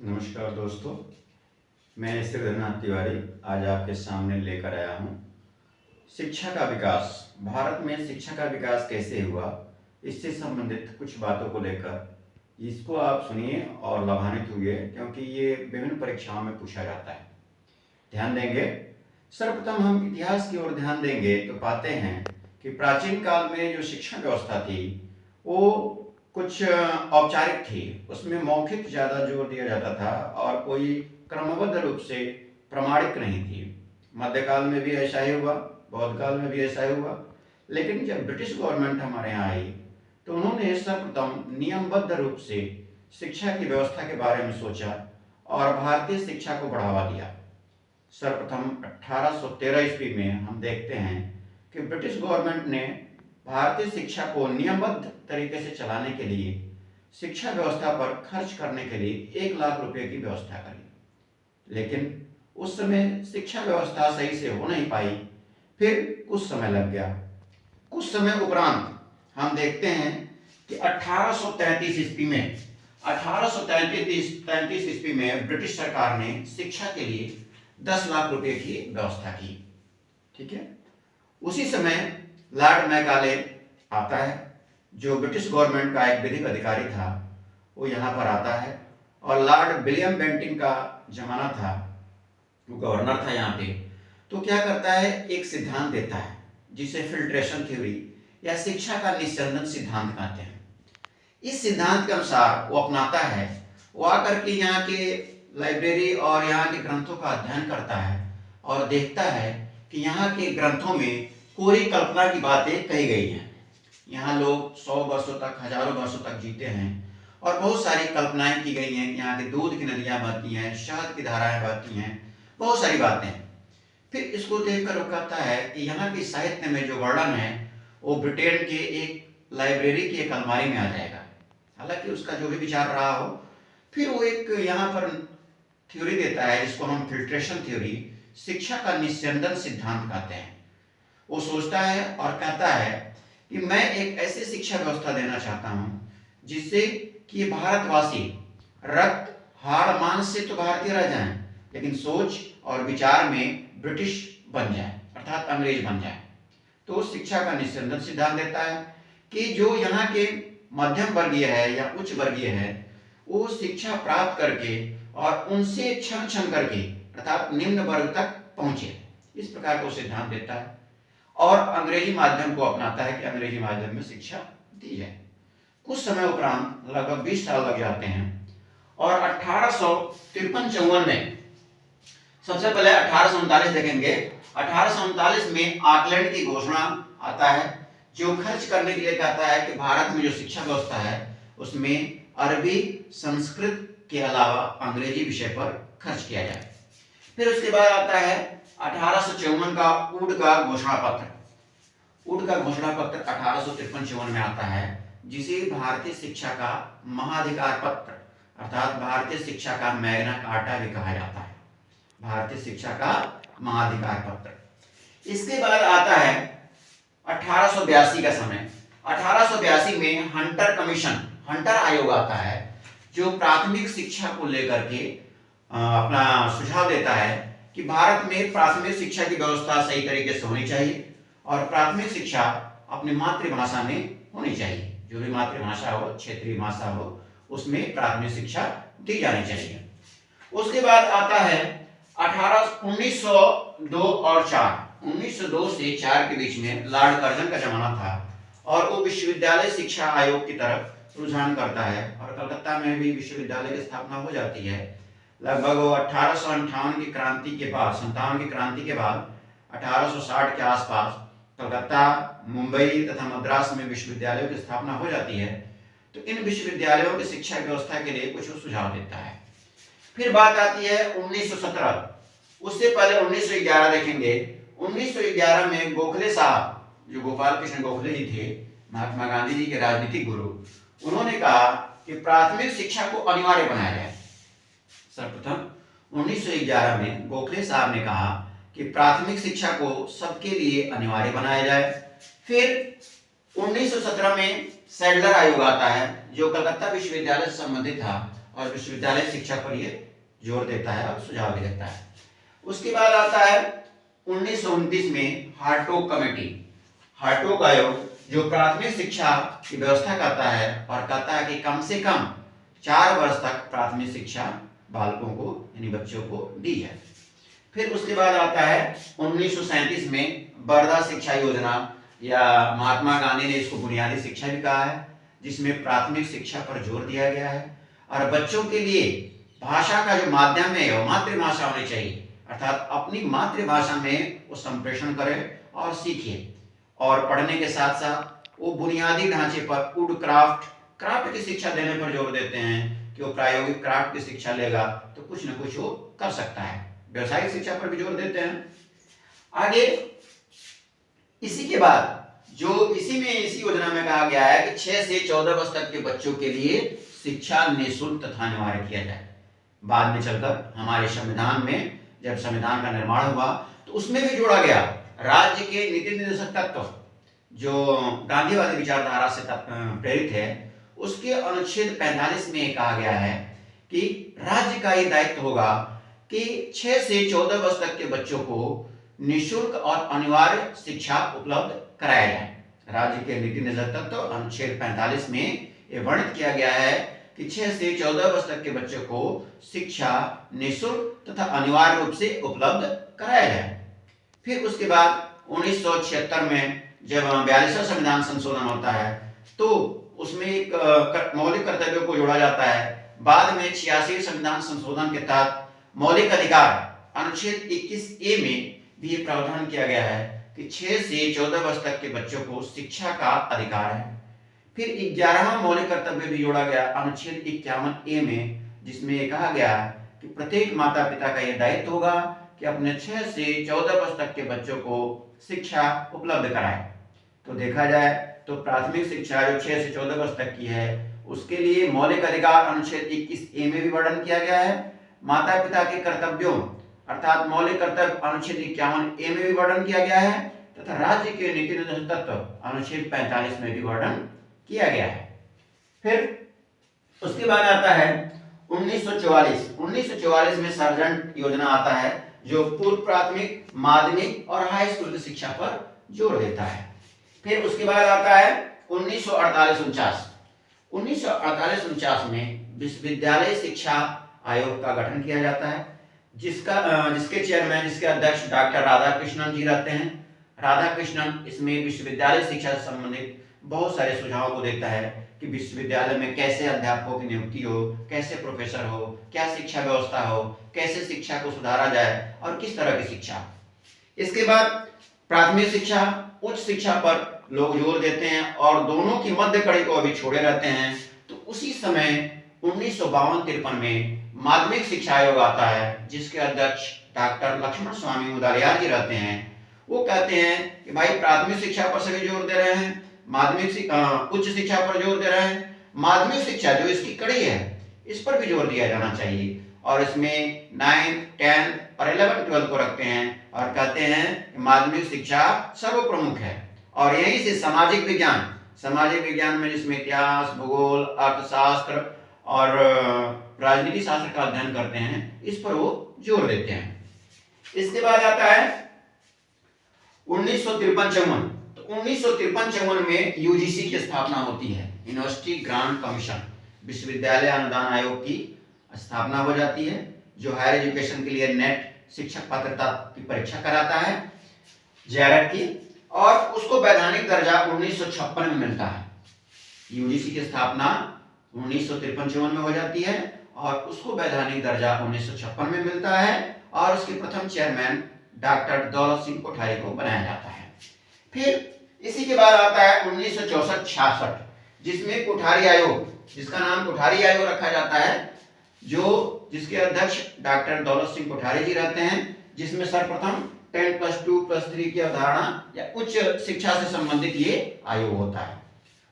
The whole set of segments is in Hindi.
नमस्कार दोस्तों, मैं श्रीधरनाथ तिवारी आज आपके सामने लेकर आया हूँ शिक्षा का विकास। भारत में शिक्षा का विकास कैसे हुआ, इससे संबंधित कुछ बातों को लेकर इसको आप सुनिए और लाभान्वित हुए, क्योंकि ये विभिन्न परीक्षाओं में पूछा जाता है। ध्यान देंगे। सर्वप्रथम हम इतिहास की ओर ध्यान देंगे तो पाते हैं कि प्राचीन काल में जो शिक्षण व्यवस्था थी वो कुछ औपचारिक थी। उसमें मौखिक ज़्यादा जोर दिया जाता था और कोई क्रमबद्ध रूप से प्रमाणिक नहीं थी। मध्यकाल में भी ऐसा ही हुआ, बौद्ध काल में भी ऐसा ही हुआ। लेकिन जब ब्रिटिश गवर्नमेंट हमारे यहाँ आई तो उन्होंने सर्वप्रथम नियमबद्ध रूप से शिक्षा की व्यवस्था के बारे में सोचा और भारतीय शिक्षा को बढ़ावा दिया। सर्वप्रथम 1813 ईस्वी में हम देखते हैं कि ब्रिटिश गवर्नमेंट ने भारतीय शिक्षा को नियमबद्ध तरीके से चलाने के लिए शिक्षा व्यवस्था पर खर्च करने के लिए 1 लाख रुपए की व्यवस्था करी। लेकिन उस समय शिक्षा व्यवस्था सही से हो नहीं पाई। फिर कुछ समय लग गया। कुछ समय उपरांत हम देखते हैं कि 1833 ईस्वी में 1833 ईस्वी में ब्रिटिश सरकार ने शिक्षा के लिए 10 लाख रुपए की व्यवस्था की। ठीक है। उसी समय लॉर्ड मैकाले आता है, जो ब्रिटिश गवर्नमेंट का एक विधिक अधिकारी था, वो यहाँ पर आता है। और लॉर्ड विलियम बेंटिंग का जमाना था, वो गवर्नर था यहाँ पे। तो क्या करता है, एक सिद्धांत देता है जिसे फिल्ट्रेशन थ्योरी या शिक्षा का निस्यंदन सिद्धांत कहते हैं। इस सिद्धांत के अनुसार वो अपनाता है, वो आकर के यहाँ के लाइब्रेरी और यहाँ के ग्रंथों का अध्ययन करता है और देखता है कि यहाँ के ग्रंथों में कोरी कल्पना की बातें कही गई हैं। यहाँ लोग 100 वर्षों तक, हजारों वर्षों तक जीते हैं और बहुत सारी कल्पनाएं की गई हैं। यहाँ के दूध की नदियाँ बहती हैं, शहद की धाराएं बहती हैं, बहुत सारी बातें। फिर इसको देखकर वो कहता है कि यहाँ की साहित्य में जो वर्णन है वो ब्रिटेन के एक लाइब्रेरी की एक अलमारी में आ जाएगा। हालांकि उसका जो भी विचार रहा हो, फिर वो एक यहाँ पर थ्योरी देता है जिसको हम फिल्ट्रेशन थ्योरी, शिक्षा का निस्यंदन सिद्धांत कहते हैं। वो सोचता है और कहता है कि मैं एक ऐसी शिक्षा व्यवस्था देना चाहता हूँ जिससे कि भारतवासी रक्त हाड़ मांस से तो भारतीय रह जाएं, लेकिन सोच और विचार में ब्रिटिश बन जाए, अर्थात अंग्रेज बन जाए। तो शिक्षा का निस्यंदन सिद्धांत देता है कि जो यहाँ के मध्यम वर्गीय है या उच्च वर्गीय है, वो शिक्षा प्राप्त करके और उनसे क्षण क्षण करके अर्थात निम्न वर्ग तक पहुंचे। इस प्रकार का सिद्धांत देता है और अंग्रेजी माध्यम को अपनाता है कि अंग्रेजी माध्यम में शिक्षा दी जाए। कुछ समय उपरांत लगभग 20 साल लग जाते हैं और 1853-54 में, सबसे पहले 1839 देखेंगे। 1839 में ऑकलैंड की घोषणा आता है, जो खर्च करने के लिए कहता है कि भारत में जो शिक्षा व्यवस्था है उसमें अरबी, संस्कृत के अलावा अंग्रेजी विषय पर खर्च किया जाए। फिर उसके बाद आता है 1854 का ऊड का घोषणा पत्र। ऊड का घोषणा पत्र 1853-54 में आता है, जिसे भारतीय शिक्षा का महाधिकार पत्र अर्थात भारतीय शिक्षा का मैग्ना कार्टा भी कहा जाता है। भारतीय शिक्षा का महाधिकार पत्र। इसके बाद आता है 1882 का समय। 1882 में हंटर कमीशन, हंटर आयोग आता है, जो प्राथमिक शिक्षा को लेकर के अपना सुझाव देता है कि भारत में प्राथमिक शिक्षा की व्यवस्था सही तरीके से होनी चाहिए और प्राथमिक शिक्षा अपनी मातृभाषा में होनी चाहिए। जो भी मातृभाषा हो, क्षेत्रीय भाषा हो, उसमें प्राथमिक शिक्षा दी जानी चाहिए। उसके बाद आता है 1902 और 4। 1902 से 4 के बीच में लॉर्ड कर्जन का जमाना था और वो विश्वविद्यालय शिक्षा आयोग की तरफ रुझान करता है और कलकत्ता में भी विश्वविद्यालय की स्थापना हो जाती है। लगभग 1858 की क्रांति के बाद, 57 की क्रांति के बाद 1860 के आसपास कलकत्ता, मुंबई तथा मद्रास में विश्वविद्यालयों की स्थापना हो जाती है। तो इन विश्वविद्यालयों की शिक्षा व्यवस्था के लिए कुछ सुझाव देता है। फिर बात आती है 1917। उससे पहले 1911 देखेंगे। 1911 में गोखले साहब, जो गोपाल कृष्ण गोखले जी थे, महात्मा गांधी जी के राजनीतिक गुरु, उन्होंने कहा कि प्राथमिक शिक्षा को अनिवार्य बनाया जाए। सर्वप्रथम 1911 में गोखले साहब ने कहा कि प्राथमिक शिक्षा को सबके लिए अनिवार्य बनाया जाए। फिर 1917 में सैडलर आयोग आता है, जो कलकत्ता विश्वविद्यालय से संबंधित था और विश्वविद्यालय शिक्षा पर ये जोर देता है और सुझाव भी देता है। उसके बाद आता है 1929 में हार्टोग कमेटी, हार्टोग आयोग, जो प्राथमिक शिक्षा की व्यवस्था करता है और कहता है कि कम से कम 4 वर्ष तक प्राथमिक शिक्षा बालकों को यानी बच्चों को दी है। फिर उसके बाद आता है 1937 में बरदा शिक्षा योजना, या महात्मा गांधी ने इसको बुनियादी शिक्षा भी कहा है, जिसमें प्राथमिक शिक्षा पर जोर दिया गया है और बच्चों के लिए भाषा का जो माध्यम है वो मातृभाषा होनी चाहिए, अर्थात अपनी मातृभाषा में वो संप्रेषण करें और सीखें। और पढ़ने के साथ साथ वो बुनियादी ढांचे पर वुड क्राफ्ट की शिक्षा देने पर जोर देते हैं कि वो प्रायोगिक क्राफ्ट की शिक्षा लेगा तो कुछ न कुछ वो कर सकता है। व्यवसायिक शिक्षा पर भी जोर देते हैं। आगे इसी के बाद जो इसी योजना में कहा गया है कि 6 से 14 वर्ष तक के बच्चों के लिए शिक्षा निःशुल्क तथा अनिवार्य किया जाए। बाद में चलकर हमारे संविधान में जब संविधान का निर्माण हुआ तो उसमें भी जोड़ा गया राज्य के नीति निर्देशक तत्व जो गांधीवादी विचारधारा से प्रेरित है, उसके अनुच्छेद 45 में कहा गया है कि राज्य का ये दायित्व होगा कि 6 से 14 वर्ष तक के बच्चों को निःशुल्क और अनिवार्य शिक्षा उपलब्ध कराया जाए। राज्य के नीति निर्देशक तत्व अनुच्छेद 45 में ये वर्णित किया गया है कि 6 से 14 वर्ष तक के बच्चों को शिक्षा निःशुल्क तथा अनिवार्य रूप से उपलब्ध कराया जाए। फिर उसके बाद 1976 में जब 42वां संविधान संशोधन होता है तो उसमें एक मौलिक कर्तव्यों को जोड़ा जाता है। बाद में 86 संविधान संशोधन के तहत मौलिक अधिकार अनुच्छेद 21A में भी ये प्रावधान किया गया है कि 6 से 14 वर्ष तक के बच्चों को शिक्षा का अधिकार है। फिर 11वां मौलिक कर्तव्य भी जोड़ा गया अनुच्छेद 51A में, जिसमें ये कहा गया कि प्रत्येक माता पिता का यह दायित्व होगा कि अपने 6 से 14 वर्ष तक के बच्चों को शिक्षा उपलब्ध कराए। तो देखा जाए तो प्राथमिक शिक्षा जो 6 से 14 वर्ष तक की है उसके लिए मौलिक अधिकार अनुच्छेद 21A में भी वर्णन किया गया है। माता पिता के कर्तव्यों अर्थात मौलिक कर्तव्य अनुच्छेद 51A में भी वर्णन किया गया है तथा राज्य के नीति निर्देशक तत्व अनुच्छेद 45 में भी वर्णन किया गया है। फिर उसके बाद आता है 1944 में सार्जेंट योजना आता है जो पूर्व प्राथमिक, माध्यमिक और हाई स्कूल की शिक्षा पर जोर देता है। फिर उसके बाद आता है 1948-49 में विश्वविद्यालय शिक्षा आयोग का गठन किया जाता है, जिसके चेयरमैन, जिसके अध्यक्ष डॉक्टर राधाकृष्णन जी रहते हैं। राधाकृष्णन इसमें विश्वविद्यालय शिक्षा से संबंधित बहुत सारे सुझावों को देता है कि विश्वविद्यालय में कैसे अध्यापकों की नियुक्ति हो, कैसे प्रोफेसर हो, क्या शिक्षा व्यवस्था हो, कैसे शिक्षा को सुधारा जाए और किस तरह की शिक्षा। इसके बाद प्राथमिक शिक्षा, उच्च शिक्षा पर लोग जोर देते हैं और दोनों की मध्य कड़ी को अभी छोड़े रहते हैं। तो उसी समय 1952-53 में माध्यमिक शिक्षा आयोग आता है, जिसके अध्यक्ष डॉक्टर लक्ष्मण स्वामी मुदलियार जी रहते हैं। वो कहते हैं कि भाई प्राथमिक शिक्षा पर सभी जोर दे रहे हैं, उच्च शिक्षा पर जोर दे रहे हैं, माध्यमिक शिक्षा जो इसकी कड़ी है इस पर भी जोर दिया जाना चाहिए। और इसमें 9th, 10th और 11th, 12th को रखते हैं और कहते हैं कि माध्यमिक शिक्षा सर्वप्रमुख है। और यहीं से सामाजिक विज्ञान में जिसमें इतिहास, भूगोल, अर्थशास्त्र और राजनीति शास्त्र का अध्ययन करते हैं, इस पर वो जोर देते हैं। इसके बाद आता है 1953-54। तो 1953-54 में यूजीसी की स्थापना होती है, यूनिवर्सिटी ग्रांट कमीशन, विश्वविद्यालय अनुदान आयोग की स्थापना हो जाती है, जो हायर एजुकेशन के लिए नेट शिक्षक पात्रता की परीक्षा कराता है, जेआरएफ की, और उसको वैधानिक दर्जा 1956 में मिलता है। यूजीसी की स्थापना 1953-54 में हो जाती है और उसको वैधानिक दर्जा 1956 में मिलता है और उसके प्रथम चेयरमैन डॉक्टर दौलत सिंह कोठारी को बनाया जाता है। फिर इसी के बाद आता है 1964-66, जिसमें कोठारी आयोग, जिसका नाम कोठारी आयोग रखा जाता है, जिसके अध्यक्ष डॉक्टर दौलत सिंह कोठारी जी रहते हैं, जिसमें सर्वप्रथम 10+2+3 की अवधारणा या उच्च शिक्षा से संबंधित ये आयोग होता है।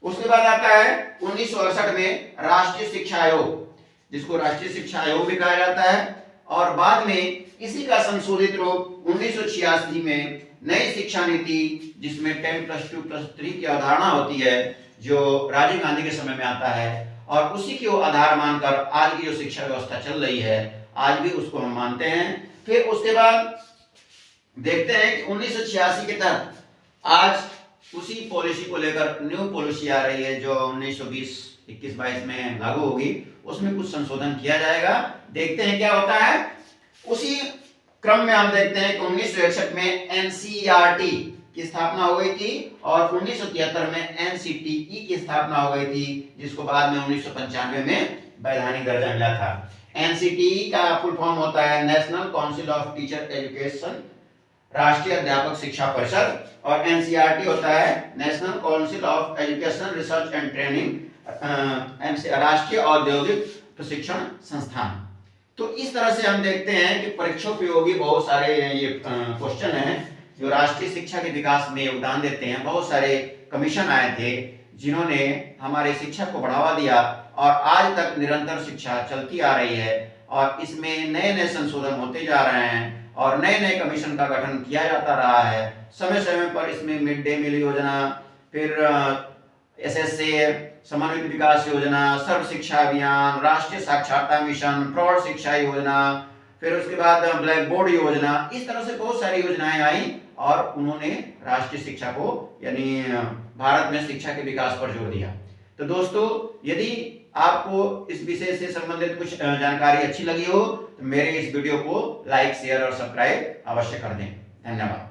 उसके बाद आता है 1968 में राष्ट्रीय शिक्षा आयोग, जिसको राष्ट्रीय शिक्षा आयोग भी कहा जाता है, और बाद में इसी का संशोधित रूप 1986 में नई शिक्षा नीति, जिसमें 10+2+3 की अवधारणा होती है, जो राजीव गांधी के समय में आता है, और उसी को आधार मानकर आज की जो शिक्षा व्यवस्था चल रही है आज भी उसको हम मानते हैं। फिर उसके बाद देखते हैं कि 1986 के तहत आज उसी पॉलिसी को लेकर न्यू पॉलिसी आ रही है जो 1920-21-22 में लागू होगी, उसमें कुछ संशोधन किया जाएगा। देखते हैं क्या होता है। उसी क्रम में हम देखते हैं कि 1961 में एनसीईआरटी की स्थापना हो गई थी और 1973 में एनसीटीई की स्थापना हो गई थी, जिसको बाद में 1995 में वैधानिक दर्जा मिला था। एनसीटीई का फुल फॉर्म होता है national council of teacher education, राष्ट्रीय अध्यापक शिक्षा परिषद, और एनसीईआरटी होता है national council of education research and training, राष्ट्रीय औद्योगिक प्रशिक्षण संस्थान। तो इस तरह से हम देखते हैं कि परीक्षा उपयोगी बहुत सारे ये क्वेश्चन हैं जो राष्ट्रीय शिक्षा के विकास में योगदान देते हैं। बहुत सारे कमीशन आए थे जिन्होंने हमारे शिक्षा को बढ़ावा दिया और आज तक निरंतर शिक्षा चलती आ रही है और इसमें नए नए संशोधन होते जा रहे हैं और नए नए कमीशन का गठन किया जाता रहा है। समय समय पर इसमें मिड डे मील योजना, फिर एसएसए समन्वित विकास योजना, सर्व शिक्षा अभियान, राष्ट्रीय साक्षरता मिशन, प्रौढ़ शिक्षा योजना, फिर उसके बाद ब्लैक बोर्ड योजना, इस तरह से बहुत सारी योजनाएं आई और उन्होंने राष्ट्रीय शिक्षा को यानी भारत में शिक्षा के विकास पर जोर दिया। तो दोस्तों, यदि आपको इस विषय से संबंधित कुछ जानकारी अच्छी लगी हो तो मेरे इस वीडियो को लाइक, शेयर और सब्सक्राइब अवश्य कर दें। धन्यवाद।